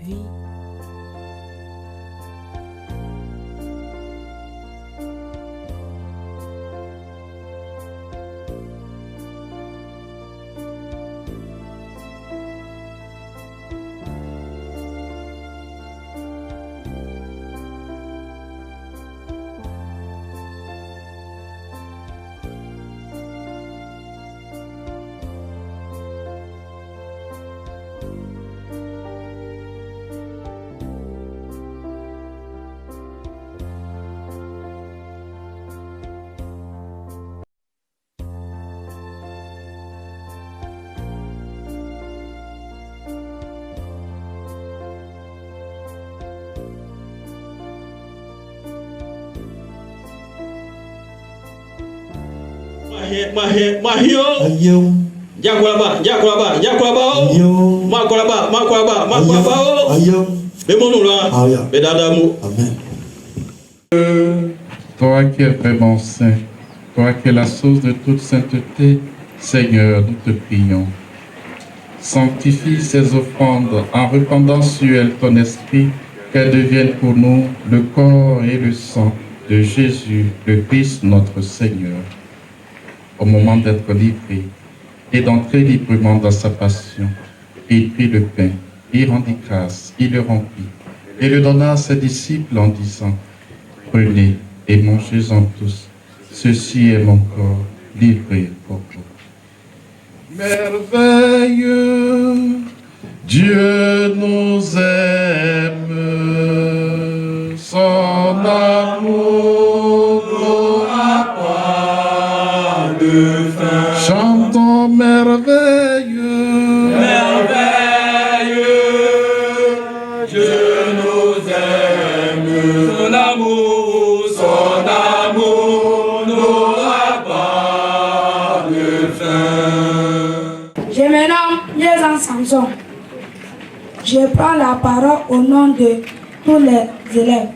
Puis, Toi qui es vraiment saint, toi qui es la source de toute sainteté, Seigneur, nous te prions. Sanctifie ces offrandes en répandant sur elles ton esprit, qu'elles deviennent pour nous le corps et le sang de Jésus, le Christ notre Seigneur. Au moment d'être livré et d'entrer librement dans sa passion, il prit le pain, il rendit grâce, il le remplit et le donna à ses disciples en disant: prenez et mangez-en tous, ceci est mon corps livré pour vous. Merveilleux, Dieu nous aime, son amour n'aura pas de fin. Chantons merveilleux, merveilleux, Dieu nous aime, son amour n'aura pas de fin. Je me nomme Liaison Samson. Je prends la parole au nom de tous les élèves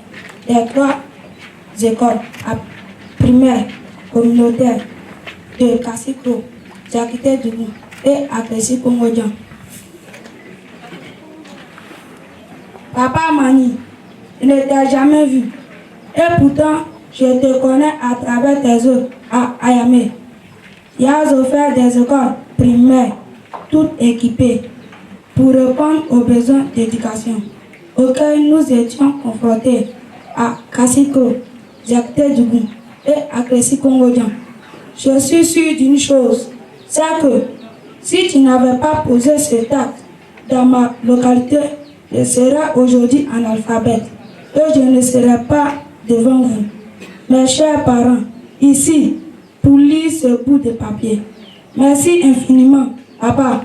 des 3 écoles primaires communautaires de Kassikro, Diakité Dougou et Agresi Kongodjan. Papa Mani, je ne t'ai jamais vu et pourtant je te connais à travers tes œuvres à Ayamé. Tu as offert des écoles primaires toutes équipées pour répondre aux besoins d'éducation auxquels nous étions confrontés à Kassikro, Diakité Dougou et Agresi Kongodjan. Je suis sûr d'une chose, c'est que si tu n'avais pas posé cet acte dans ma localité, je serais aujourd'hui analphabète et je ne serais pas devant vous. Mes chers parents, ici, pour lire ce bout de papier. Merci infiniment, Papa.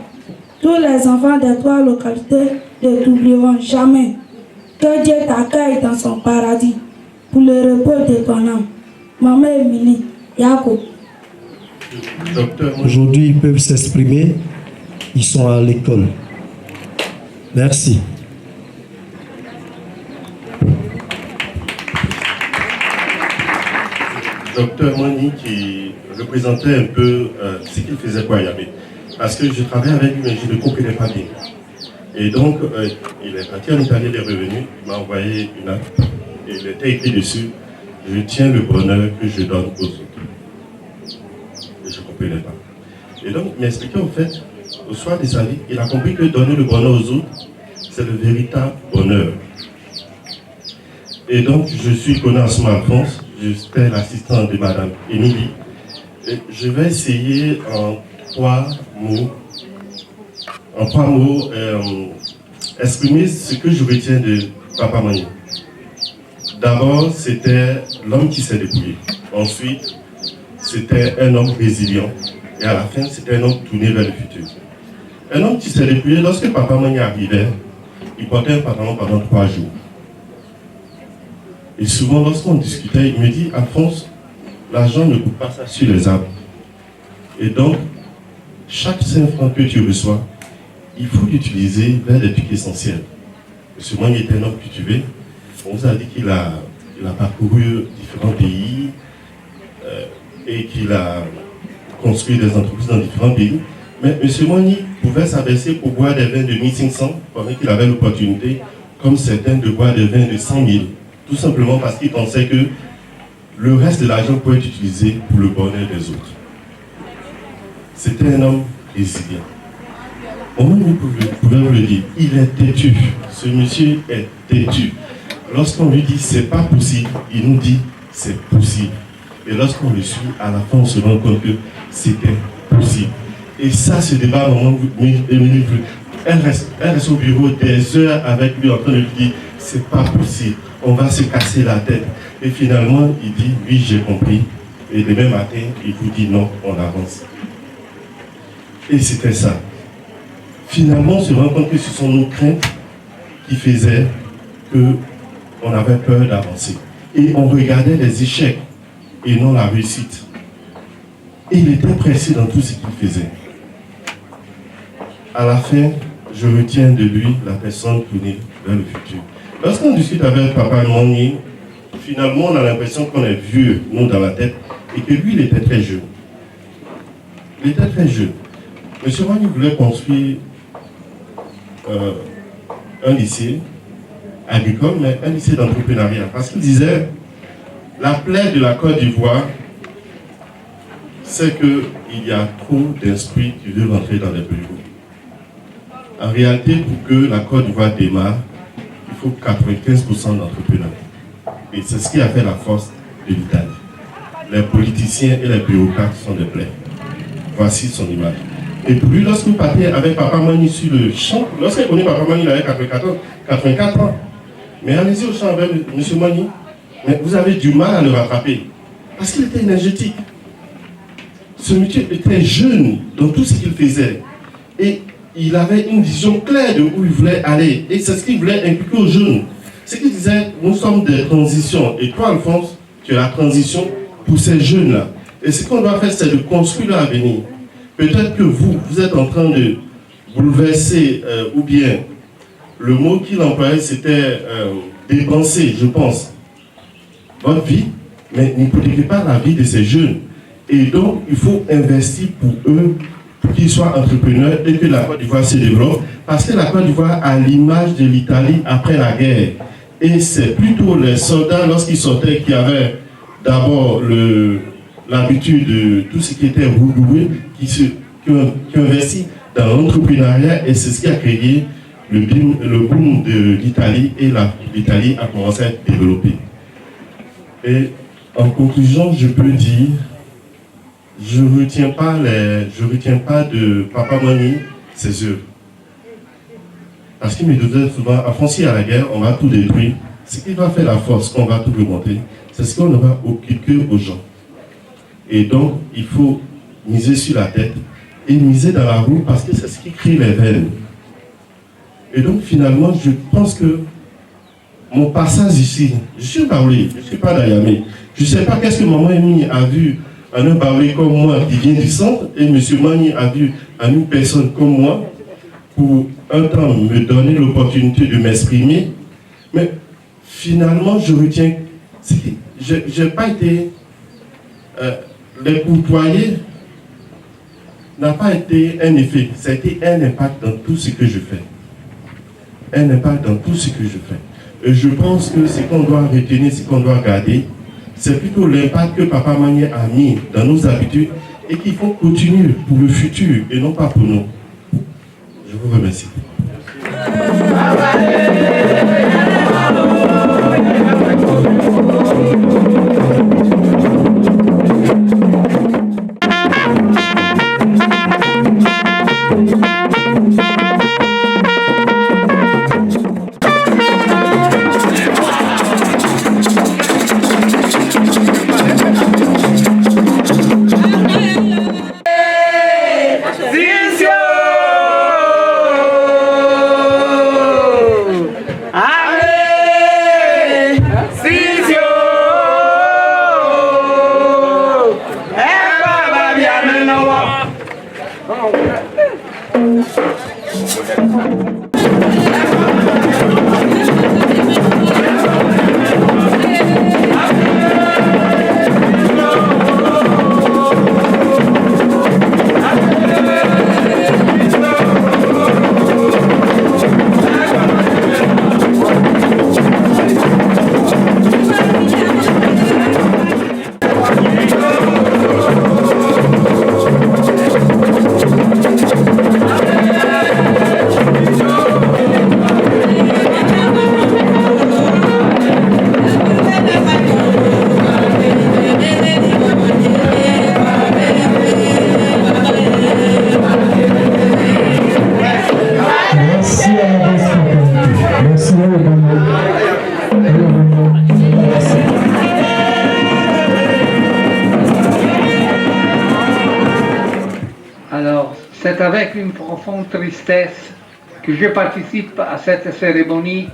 Tous les enfants des 3 localités ne t'oublieront jamais. Que Dieu t'accueille dans son paradis pour le repos de ton âme. Maman Émilie, Yako. Aujourd'hui, ils peuvent s'exprimer Ils sont à l'école. Merci. Docteur Moni qui représentait un peu ce qu'il faisait pour Ayamé. Parce que je travaillais avec lui, mais je ne comprenais pas bien. Et donc, il est parti en Italie, il est revenu, il m'a envoyé une app, et il était écrit dessus, je tiens le bonheur que je donne aux autres. Et je ne comprenais pas. Et donc, il m'a expliqué en fait, au soir de sa vie, il a compris que donner le bonheur aux autres, c'est le véritable bonheur. Et donc, je suis connu en ce Alphonse, je suis l'assistant de Madame Émilie. Et je vais essayer en trois mots, exprimer ce que je retiens de Papa Mani. D'abord, c'était l'homme qui s'est débrouillé. Ensuite, c'était un homme résilient. Et à la fin, c'était un homme tourné vers le futur. Un homme qui s'est débrouillé, lorsque Papa Mani arrivait, il portait un pantalon pendant 3 jours. Et souvent, lorsqu'on discutait, il me dit, Alphonse, l'argent ne coûte pas ça sur les arbres. Et donc, chaque 5 francs que tu reçois, il faut l'utiliser vers des trucs essentiels. M. Mani était un homme cultivé. On vous a dit qu'il a parcouru différents pays et qu'il a construit des entreprises dans différents pays. Mais M. Mani pouvait s'abaisser pour boire des vins de 1500 pendant qu'il avait l'opportunité, comme certains, de boire des vins de 100 000. Tout simplement parce qu'il pensait que le reste de l'argent pouvait être utilisé pour le bonheur des autres. C'était un homme résilient. Au moins, vous pouvez vous le dire, il est têtu. Ce monsieur est têtu. Lorsqu'on lui dit c'est pas possible, il nous dit c'est possible. Et lorsqu'on le suit, à la fin, on se rend compte que c'était possible. Et ça, ce débat, elle reste au bureau des heures avec lui en train de lui dire c'est pas possible, on va se casser la tête. Et finalement, il dit oui, j'ai compris. Et demain matin, il vous dit non, on avance. Et c'était ça. Finalement, on se rend compte que ce sont nos craintes qui faisaient qu'on avait peur d'avancer. Et on regardait les échecs et non la réussite. Et il était précis dans tout ce qu'il faisait. À la fin, je retiens de lui la personne tournée vers le futur. Lorsqu'on discute avec Papa Mani, finalement, on a l'impression qu'on est vieux, nous, dans la tête, et que lui, il était très jeune. Il était très jeune. M. Mani voulait construire un lycée agricole, mais un lycée d'entrepreneuriat. Parce qu'il disait, la plaie de la Côte d'Ivoire, c'est qu'il y a trop d'inscrits qui veulent rentrer dans les bureaux. En réalité, pour que la Côte d'Ivoire démarre, il faut 95% d'entrepreneurs. Et c'est ce qui a fait la force de l'Italie. Les politiciens et les bureaucrates sont des plaies. Voici son image. Et pour lui, lorsque vous partez avec Papa Mani sur le champ, lorsqu'il connaît Papa Mani, il avait 84 ans. Mais allez-y au champ avec M. Mani, mais vous avez du mal à le rattraper. Parce qu'il était énergétique. Ce monsieur était jeune dans tout ce qu'il faisait. Et il avait une vision claire de où il voulait aller. Et c'est ce qu'il voulait impliquer aux jeunes. Ce qu'il disait, nous sommes des transitions. Et toi, Alphonse, tu es la transition pour ces jeunes-là. Et ce qu'on doit faire, c'est de construire leur avenir. Peut-être que vous êtes en train de bouleverser, ou bien le mot qu'il employait, c'était dépenser, je pense, votre vie, mais n'hypothéquez pas la vie de ces jeunes. Et donc, il faut investir pour eux, pour qu'ils soient entrepreneurs et que la Côte d'Ivoire se développe. Parce que la Côte d'Ivoire a l'image de l'Italie après la guerre. Et c'est plutôt les soldats, lorsqu'ils sortaient, qui avaient d'abord l'habitude de tout ce qui était rouloué, qui ont investi dans l'entrepreneuriat, et c'est ce qui a créé le boom de l'Italie, et l'Italie a commencé à être développée. Et en conclusion, je peux dire, je ne retiens pas de Papa Mani ses œuvres. Parce qu'il me disait souvent, Alphonse, à la guerre, on va tout détruire. Ce qui va faire la force, qu'on va tout remonter, c'est ce qu'on va occuper aux gens. Et donc, il faut miser sur la tête et miser dans la roue parce que c'est ce qui crée les veines. Et donc, finalement, je pense que mon passage ici, je suis parlé, je ne suis pas d'Ayamé. Je ne sais pas qu'est-ce que maman Amy a vu en un baoulé comme moi qui vient du centre, et M. Magny a vu en une personne comme moi, pour un temps me donner l'opportunité de m'exprimer, mais finalement je retiens, je n'ai pas été, les côtoyer n'a pas été un effet, ça a été un impact dans tout ce que je fais. Un impact dans tout ce que je fais. Et je pense que ce qu'on doit retenir, ce qu'on doit garder, c'est plutôt l'impact que Papa Magny a mis dans nos habitudes et qu'il faut continuer pour le futur et non pas pour nous. Je vous remercie. Alors, c'est avec une profonde tristesse que je participe à cette cérémonie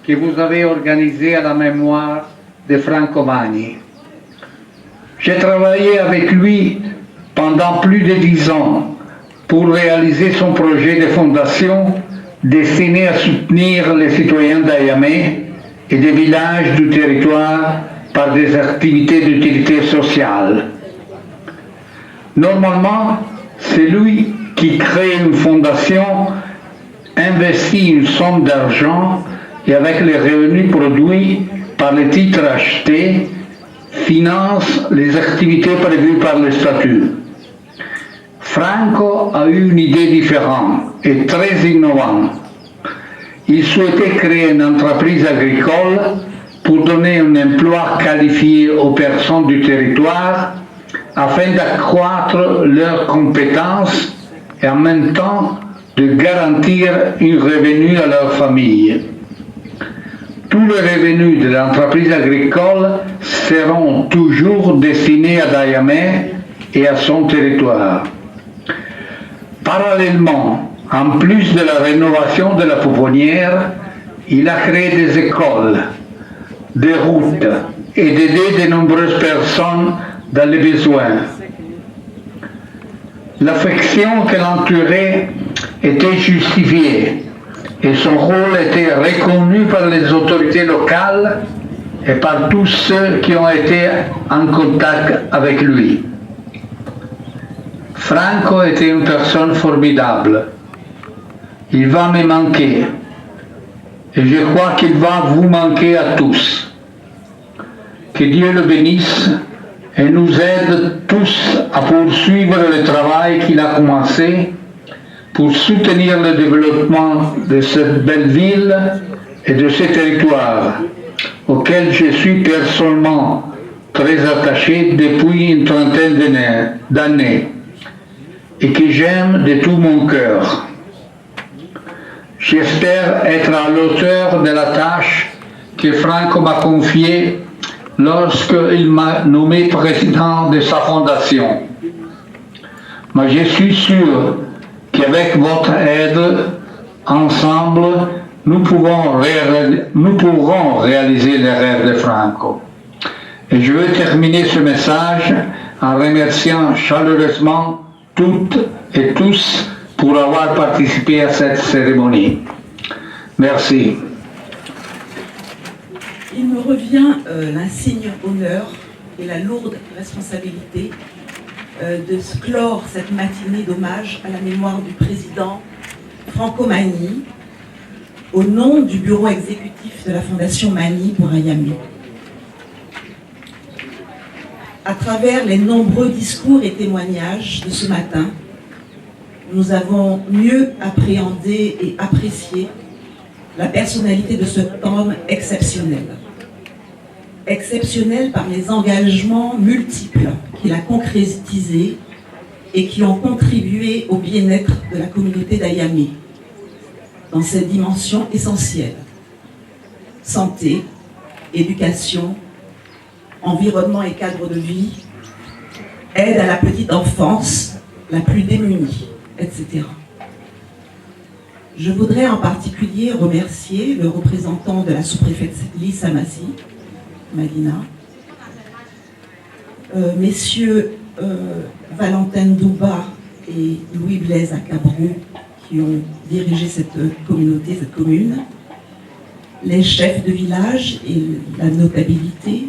que vous avez organisée à la mémoire de Franco Magny. J'ai travaillé avec lui pendant plus de 10 ans pour réaliser son projet de fondation destiné à soutenir les citoyens d'Ayamé et des villages du territoire par des activités d'utilité sociale. Normalement, c'est lui qui crée une fondation, investit une somme d'argent et avec les revenus produits par les titres achetés, finance les activités prévues par le statut. Franco a eu une idée différente et très innovante. Il souhaitait créer une entreprise agricole pour donner un emploi qualifié aux personnes du territoire afin d'accroître leurs compétences et en même temps de garantir un revenu à leur famille. Tous les revenus de l'entreprise agricole seront toujours destinés à Dayamé et à son territoire. Parallèlement, en plus de la rénovation de la pouponnière, il a créé des écoles, des routes et d'aider de nombreuses personnes dans les besoins. L'affection qu'elle entourait était justifiée et son rôle était reconnu par les autorités locales et par tous ceux qui ont été en contact avec lui. Franco était une personne formidable. Il va me manquer et je crois qu'il va vous manquer à tous. Que Dieu le bénisse et nous aide tous à poursuivre le travail qu'il a commencé pour soutenir le développement de cette belle ville et de ce territoire, auquel je suis personnellement très attaché depuis une trentaine d'années et que j'aime de tout mon cœur. J'espère être à l'auteur de la tâche que Franco m'a confiée lorsqu'il m'a nommé président de sa fondation. Mais je suis sûr qu'avec votre aide, ensemble, nous pourrons réaliser les rêves de Franco. Et je veux terminer ce message en remerciant chaleureusement toutes et tous pour avoir participé à cette cérémonie. Merci. Il me revient l'insigne honneur et la lourde responsabilité de clore cette matinée d'hommage à la mémoire du président Franco Magni au nom du bureau exécutif de la Fondation Magni pour Ayamé. À travers les nombreux discours et témoignages de ce matin, nous avons mieux appréhendé et apprécié la personnalité de cet homme exceptionnel. Exceptionnel par les engagements multiples qu'il a concrétisés et qui ont contribué au bien-être de la communauté d'Ayamé dans ses dimensions essentielles: santé, éducation, environnement et cadre de vie, aide à la petite enfance, la plus démunie, etc. Je voudrais en particulier remercier le représentant de la sous-préfecture Lisa Madina, messieurs Valentin Douba et Louis Blaise Acabrou qui ont dirigé cette communauté, cette commune, les chefs de village et la notabilité,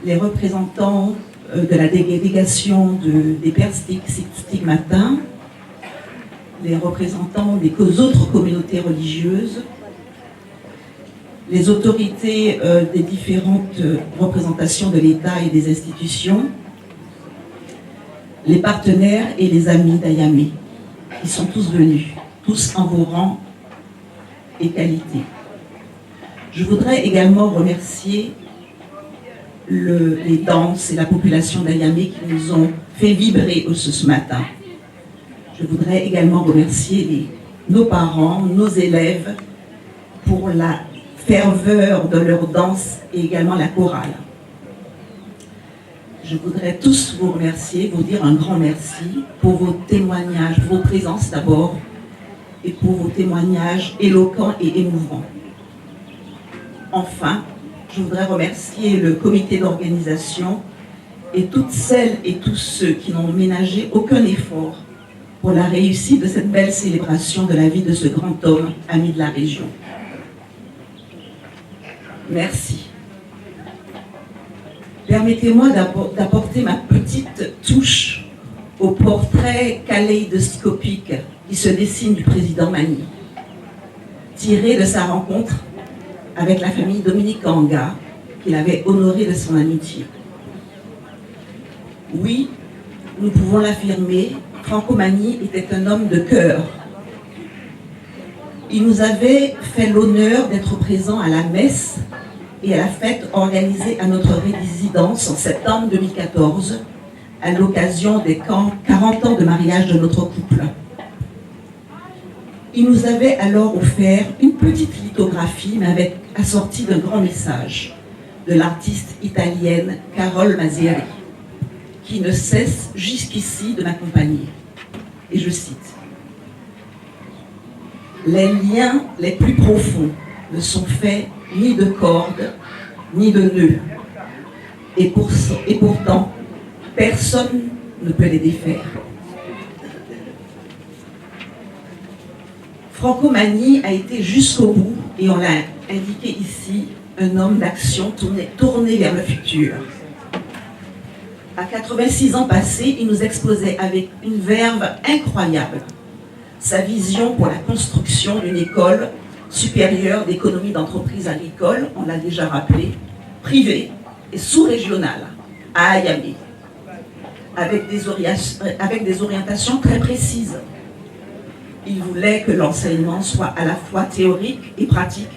les représentants de la délégation des pères stigmatins, les représentants des autres communautés religieuses, les autorités des différentes représentations de l'État et des institutions, les partenaires et les amis d'Ayamé, qui sont tous venus, tous en vos rangs et qualités. Je voudrais également remercier les danses et la population d'Ayamé qui nous ont fait vibrer ce matin. Je voudrais également remercier nos parents, nos élèves pour la ferveur de leur danse et également la chorale. Je voudrais tous vous remercier, vous dire un grand merci pour vos témoignages, vos présences d'abord, et pour vos témoignages éloquents et émouvants. Enfin, je voudrais remercier le comité d'organisation et toutes celles et tous ceux qui n'ont ménagé aucun effort pour la réussite de cette belle célébration de la vie de ce grand homme, ami de la région. Merci. Permettez-moi d'apporter ma petite touche au portrait kaléidoscopique qui se dessine du président Magni, tiré de sa rencontre avec la famille Dominique Anga, qu'il avait honoré de son amitié. Oui, nous pouvons l'affirmer, Franco Magni était un homme de cœur. Il nous avait fait l'honneur d'être présent à la messe et à la fête organisée à notre résidence en septembre 2014, à l'occasion des 40 ans de mariage de notre couple. Il nous avait alors offert une petite lithographie, mais assortie d'un grand message de l'artiste italienne Carole Mazzieri, qui ne cesse jusqu'ici de m'accompagner. Et je cite: « Les liens les plus profonds ne sont faits ni de cordes, ni de nœuds. Et pourtant, personne ne peut les défaire. » Franco Magni a été jusqu'au bout, et on l'a indiqué ici, un homme d'action tourné vers le futur. À 86 ans passés, il nous exposait avec une verve incroyable sa vision pour la construction d'une école supérieure d'économie d'entreprise agricole, on l'a déjà rappelé, privée et sous-régionale, à Ayamé, avec des orientations très précises. Il voulait que l'enseignement soit à la fois théorique et pratique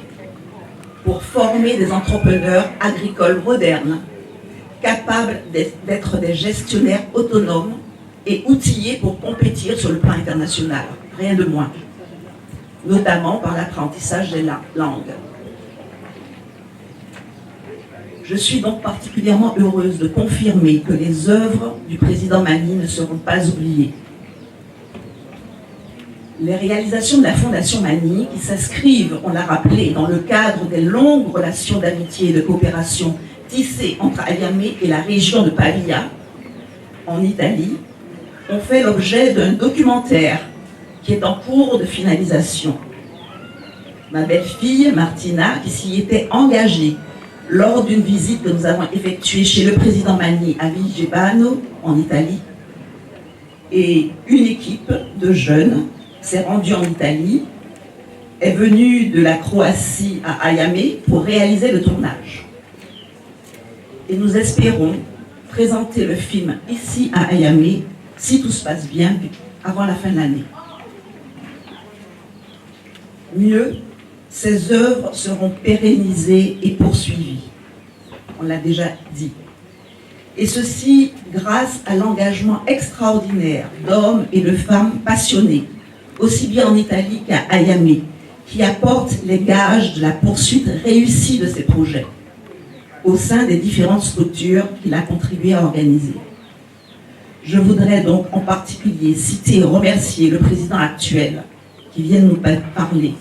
pour former des entrepreneurs agricoles modernes, capables d'être des gestionnaires autonomes et outillés pour compétir sur le plan international, rien de moins, notamment par l'apprentissage des langues. Je suis donc particulièrement heureuse de confirmer que les œuvres du président Magni ne seront pas oubliées. Les réalisations de la Fondation Magni, qui s'inscrivent, on l'a rappelé, dans le cadre des longues relations d'amitié et de coopération tissées entre Ayamé et la région de Pavia, en Italie, ont fait l'objet d'un documentaire qui est en cours de finalisation. Ma belle-fille, Martina, qui s'y était engagée lors d'une visite que nous avons effectuée chez le président Magni à Vigevano, en Italie, et une équipe de jeunes s'est rendue en Italie, est venue de la Croatie à Ayame pour réaliser le tournage. Et nous espérons présenter le film ici à Ayame, si tout se passe bien, avant la fin de l'année. Mieux, ces œuvres seront pérennisées et poursuivies. On l'a déjà dit. Et ceci grâce à l'engagement extraordinaire d'hommes et de femmes passionnés, aussi bien en Italie qu'à Ayame, qui apportent les gages de la poursuite réussie de ces projets au sein des différentes structures qu'il a contribué à organiser. Je voudrais donc en particulier citer et remercier le président actuel qui vient de nous parler,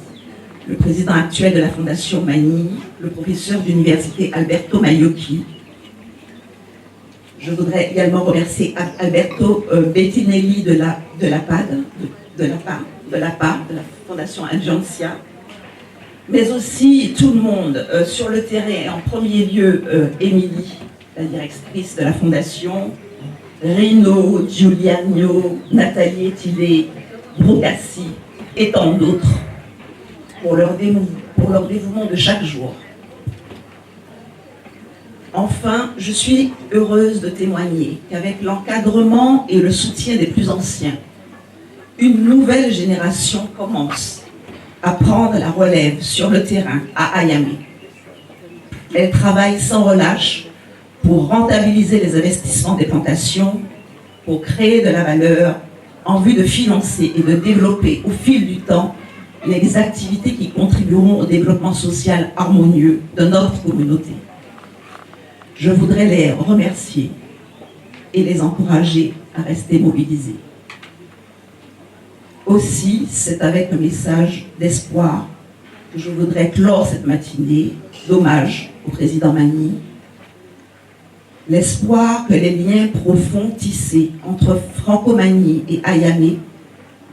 le président actuel de la Fondation Magni, le professeur d'université Alberto Maiocchi. Je voudrais également remercier Alberto Bettinelli de la Fondation Agencia, mais aussi tout le monde sur le terrain, et en premier lieu Émilie, la directrice de la Fondation, Rino, Giuliano, Nathalie Etilé, Brocassi et tant d'autres pour leur dévouement de chaque jour. Enfin, je suis heureuse de témoigner qu'avec l'encadrement et le soutien des plus anciens, une nouvelle génération commence à prendre la relève sur le terrain à Ayame. Elle travaille sans relâche pour rentabiliser les investissements des plantations, pour créer de la valeur en vue de financer et de développer au fil du temps les activités qui contribueront au développement social harmonieux de notre communauté. Je voudrais les remercier et les encourager à rester mobilisés. Aussi, c'est avec un message d'espoir que je voudrais clore cette matinée d'hommage au président Magni. L'espoir que les liens profonds tissés entre Franco-Magni et Ayame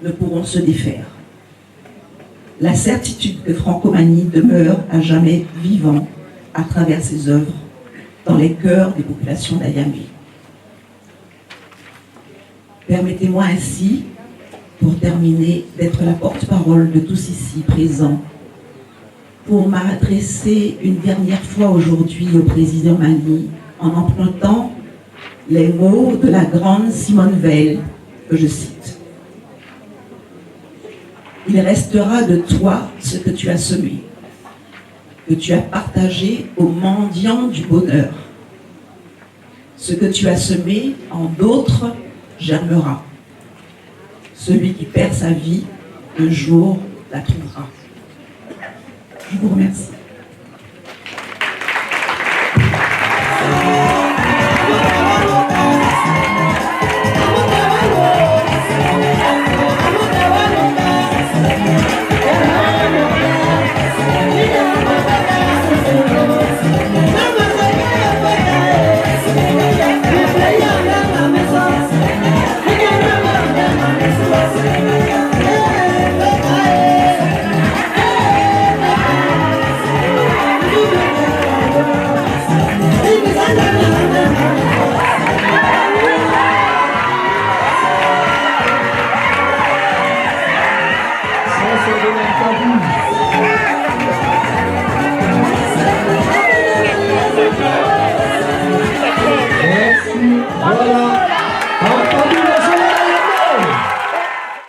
ne pourront se défaire. La certitude que Franco-Magni demeure à jamais vivant à travers ses œuvres dans les cœurs des populations d'Ayame. Permettez-moi ainsi, pour terminer, d'être la porte-parole de tous ici présents, pour m'adresser une dernière fois aujourd'hui au président Magni en empruntant les mots de la grande Simone Veil, que je cite. Il restera de toi ce que tu as semé, que tu as partagé aux mendiants du bonheur. Ce que tu as semé en d'autres germera. Celui qui perd sa vie, un jour la trouvera. Je vous remercie.